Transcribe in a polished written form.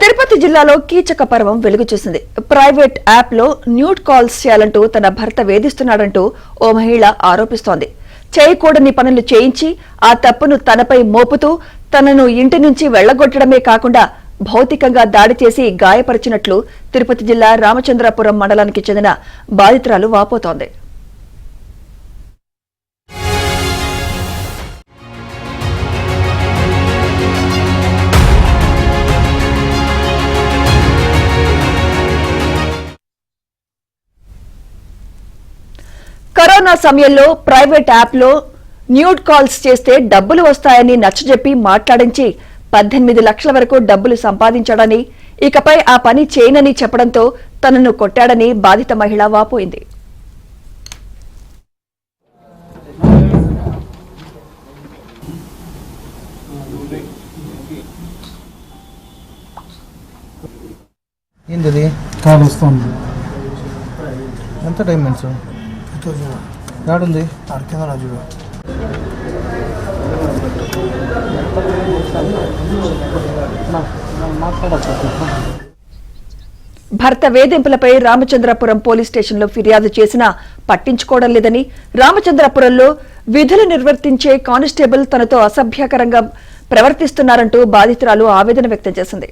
తిరుపతి జిల్లాలో కీచక పర్వం వెలుగు చూసింది. ప్రైవేట్ యాప్ లో న్యూడ్ కాల్స్ చేయాలంటూ తన భర్త వేధిస్తున్నాడంటూ ఓ మహిళ ఆరోపిస్తోంది. చేయకూడని పనులు చేయించి ఆ తప్పును తనపై మోపుతూ తనను ఇంటి నుంచి వెళ్లగొట్టడమే కాకుండా భౌతికంగా దాడి చేసి గాయపరిచినట్లు తిరుపతి జిల్లా రామచంద్రాపురం మండలానికి చెందిన బాధితురాలు వాపోతోంది. కరోనా సమయంలో ప్రైవేట్ యాప్ లో న్యూడ్ కాల్స్ చేస్తే డబ్బులు వస్తాయని నచ్చజెప్పి మాట్లాడించి 18 లక్షల వరకు డబ్బులు సంపాదించాడని, ఇకపై ఆ పని చేయనని చెప్పడంతో తనను కొట్టాడని బాధిత మహిళ వాపోయింది. ఎంత టైం మెన్స్ యాడుంది భర్త వేధింపులపై రామచంద్రపురం పోలీస్ స్టేషన్లో ఫిర్యాదు చేసినా పట్టించుకోవడం లేదని, రామచంద్రపురంలో విధులు నిర్వర్తించే కానిస్టేబుల్ తనతో అసభ్యకరంగా ప్రవర్తిస్తున్నారంటూ బాధితురాలు ఆవేదన వ్యక్తం చేసింది.